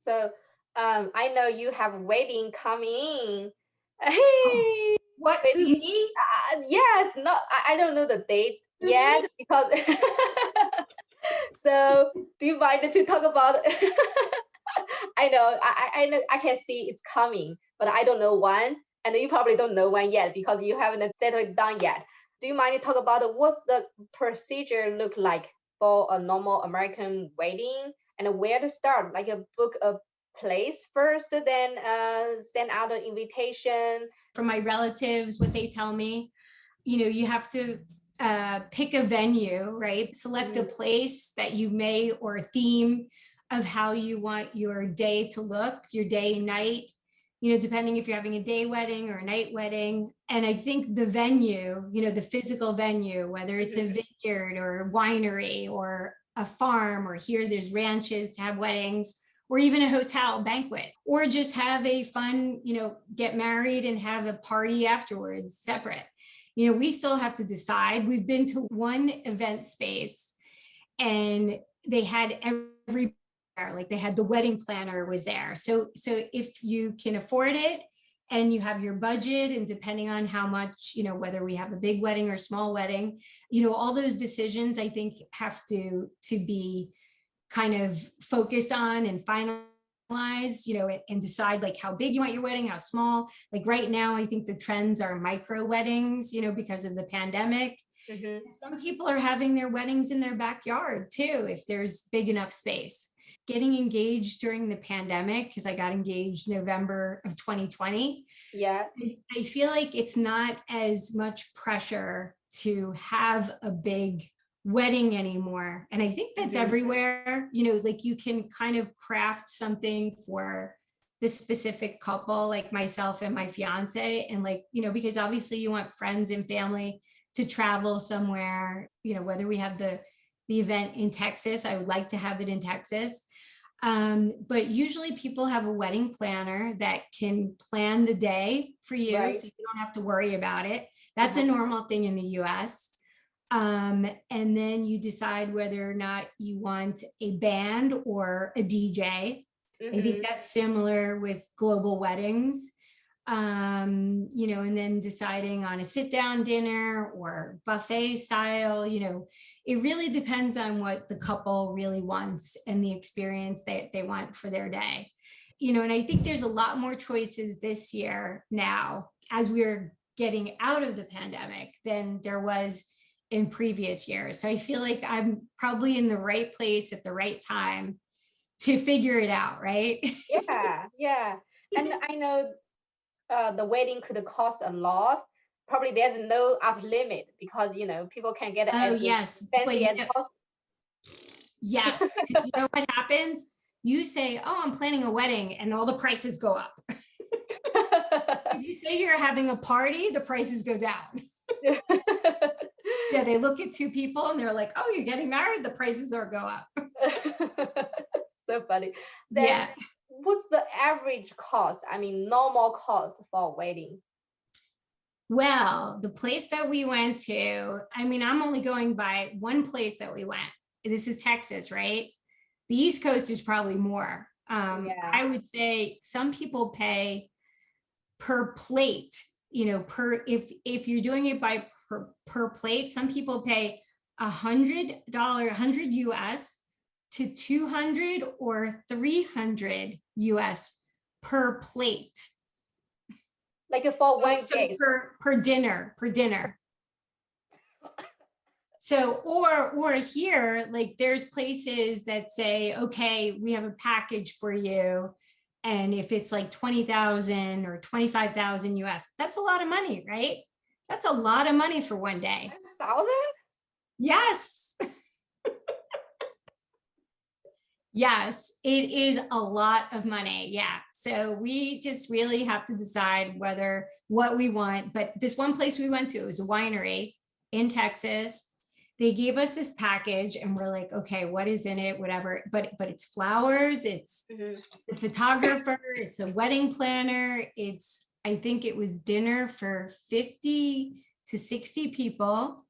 So I know you have a wedding coming. Hey, What, wedding. me? Yes, no, I don't know the date yet because. So, do you mind to talk about? I know, I know, I can see it's coming, but I don't know when, and you probably don't know when yet because you haven't settled it down yet. Do you mind to talk about what's the procedure look like for a normal American wedding and where to start? Like a book a place first, then send out an invitation. From my relatives, what they tell me, you have to pick a venue, right? Select a place that you may, or a theme of how you want your day to look, your day and night, depending if you're having a day wedding or a night wedding. And I think the venue, the physical venue, whether it's a vineyard or a winery or a farm, or here there's ranches to have weddings, or even a hotel banquet, or just have a fun, get married and have a party afterwards separate. We still have to decide. We've been to one event space and they had every, like they had the wedding planner was there. So if you can afford it and you have your budget, and depending on how much, whether we have a big wedding or small wedding, all those decisions I think have to be kind of focused on and finalized, and decide like how big you want your wedding, how small. Like right now, I think the trends are micro weddings, because of the pandemic. Some people are having their weddings in their backyard too, if there's big enough space. Getting engaged during the pandemic, because I got engaged November of 2020. Yeah. I feel like it's not as much pressure to have a big wedding anymore. And I think that's everywhere, like you can kind of craft something for the specific couple, like myself and my fiance. And like, because obviously you want friends and family to travel somewhere, whether we have the event in Texas, I would like to have it in Texas. But usually people have a wedding planner that can plan the day for you, right, so you don't have to worry about it. That's a normal thing in the US. And then you decide whether or not you want a band or a DJ. I think that's similar with global weddings. And then deciding on a sit down dinner or buffet style, it really depends on what the couple really wants and the experience that they want for their day. And I think there's a lot more choices this year now as we're getting out of the pandemic than there was in previous years. So I feel like I'm probably in the right place at the right time to figure it out, right? Yeah. And I know the wedding could cost a lot. Probably there's no up limit because people can get fancy as possible. Yes, because you know what happens? You say, "Oh, I'm planning a wedding," and all the prices go up. If you say you're having a party, the prices go down. Yeah, they look at two people and they're like, "Oh, you're getting married," the prices are go up. So funny. Then what's the average cost? I mean, normal cost for a wedding? Well, the place that we went to, I mean, I'm only going by one place that we went. This is Texas, right? The East Coast is probably more. I would say some people pay per plate, if you're doing it by per plate, some people pay $100, 100 US to 200 or 300 US per plate. Like for one guest. Per dinner. So, or here, like there's places that say, okay, we have a package for you. And if it's like 20,000 or 25,000 US, that's a lot of money, right? That's a lot of money for one day. 1,000? Yes. Yes, it is a lot of money. Yeah. So we just really have to decide what we want. But this one place we went to, it was a winery in Texas. They gave us this package and we're like, okay, what is in it? Whatever. But it's flowers, it's the photographer, it's a wedding planner. I think it was dinner for 50 to 60 people.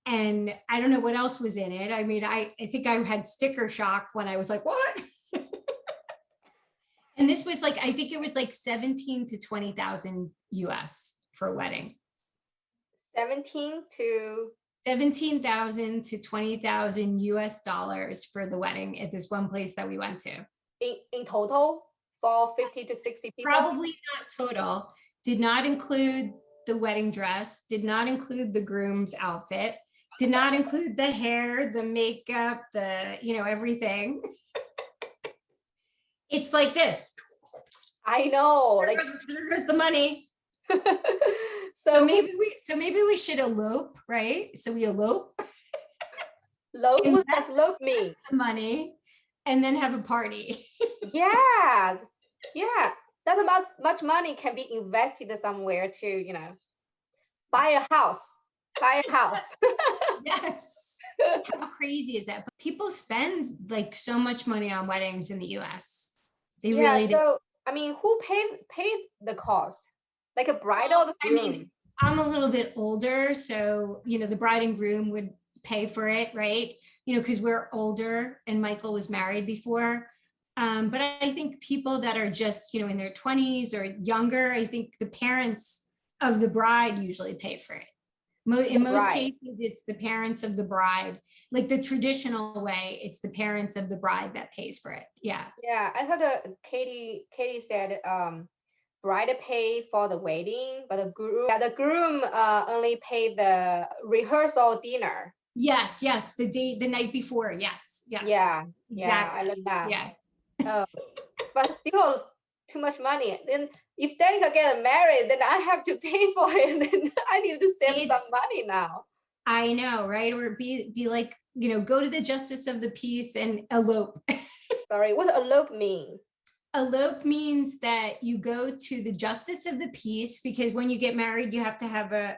And I don't know what else was in it. I mean, I think I had sticker shock when I was like, what? this was like, I think it was like 17 to 20,000 US for a wedding. 17 to 17,000 to 20,000 US dollars for the wedding at this one place that we went to. in total for 50 to 60 people? Probably not total. Did not include the wedding dress, did not include the groom's outfit, did not include the hair, the makeup, the, you know, everything. It's like this. I know. Like there's the money. So maybe we should elope, right? So we elope. What does elope mean? The money, and then have a party. Yeah. That's about much money can be invested somewhere to, you know, buy a house. Yes. How crazy is that? But people spend like so much money on weddings in the US. They really do. So I mean, who paid the cost? Like a bride or the groom? I mean, I'm a little bit older, so you know, the bride and groom would pay for it, right? You know, because we're older and Michael was married before. But I think people that are just, you know, in their 20s or younger, I think the parents of the bride usually pay for it. In most cases, it's the parents of the bride. Like the traditional way, it's the parents of the bride that pays for it. Yeah. Yeah, I heard Katie said bride pay for the wedding, but the groom only pay the rehearsal dinner. Yes, the night before. Yes. Yeah, exactly. Yeah, I love that. Yeah. But still too much money. Then if they get married, then I have to pay for it. Then I need to save some money now. I know, right? Or be like, you know, go to the justice of the peace and elope. Sorry, what does elope mean? Elope means that you go to the justice of the peace, because when you get married, you have to have a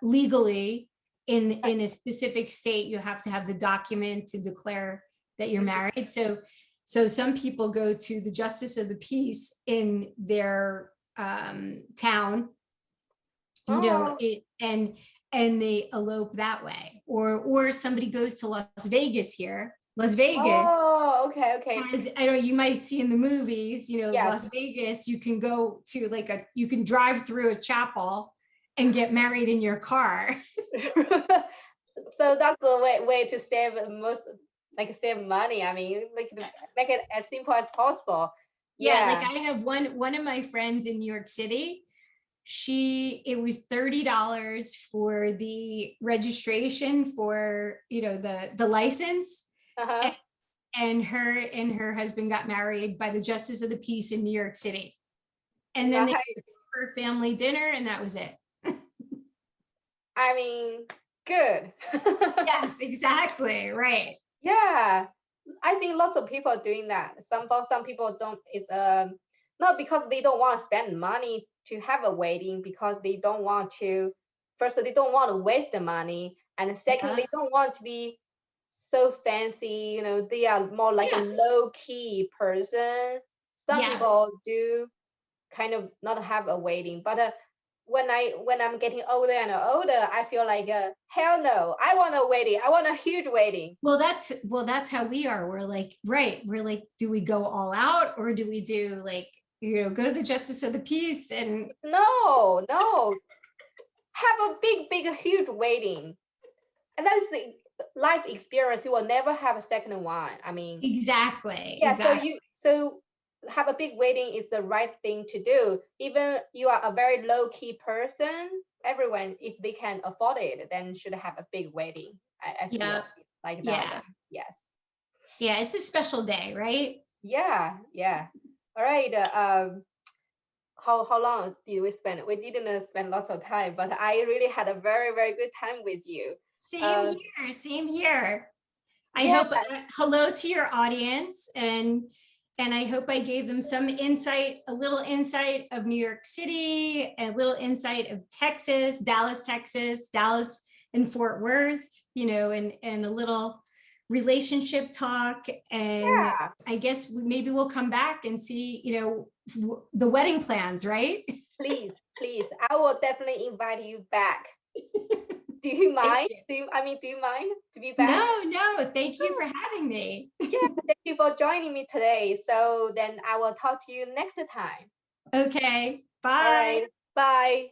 legally in a specific state, you have to have the document to declare that you're married. So some people go to the justice of the peace in their town, you know, and they elope that way, or somebody goes to Las Vegas. Oh, okay. As I know you might see in the movies, you know, Las Vegas, you can go to you can drive through a chapel and get married in your car. So that's the way to save save money. I mean, like make it as simple as possible. Yeah, like I have one of my friends in New York City. It was $30 for the registration for, you know, the license. And her husband got married by the Justice of the Peace in New York City. And then they went for a family dinner, and that was it. I mean, good. Yes, exactly. Right. Yeah. I think lots of people are doing that. Some people don't, it's not because they don't want to spend money to have a wedding, because they don't want to, first, they don't want to waste the money. And second, they don't want to be so fancy, you know, they are more like a low-key person. Some people do kind of not have a wedding, but when I'm getting older and older, I feel like hell no, I want a wedding. I want a huge wedding. Well, that's how we are. We're like, do we go all out, or do we do like, you know, go to the justice of the peace? And no, have a big huge wedding, and that's the life experience. You will never have a second one. I mean, exactly. So have a big wedding is the right thing to do. Even you are a very low-key person, everyone, if they can afford it, then should have a big wedding. I feel like that. Yes. Yeah, it's a special day, right? Yeah. All right. How long did we spend? We didn't spend lots of time, but I really had a very, very good time with you. Same here. I hope hello to your audience, and I hope I gave them some insight, a little insight of New York City, and a little insight of Texas, Dallas and Fort Worth, you know, and a little relationship talk. And I guess maybe we'll come back and see, you know, the wedding plans, right? Please. I will definitely invite you back. Do you mind? You. Do you mind to be back? No. Thank you for having me. Yeah, thank you for joining me today. So then I will talk to you next time. Okay. Bye. All right. Bye.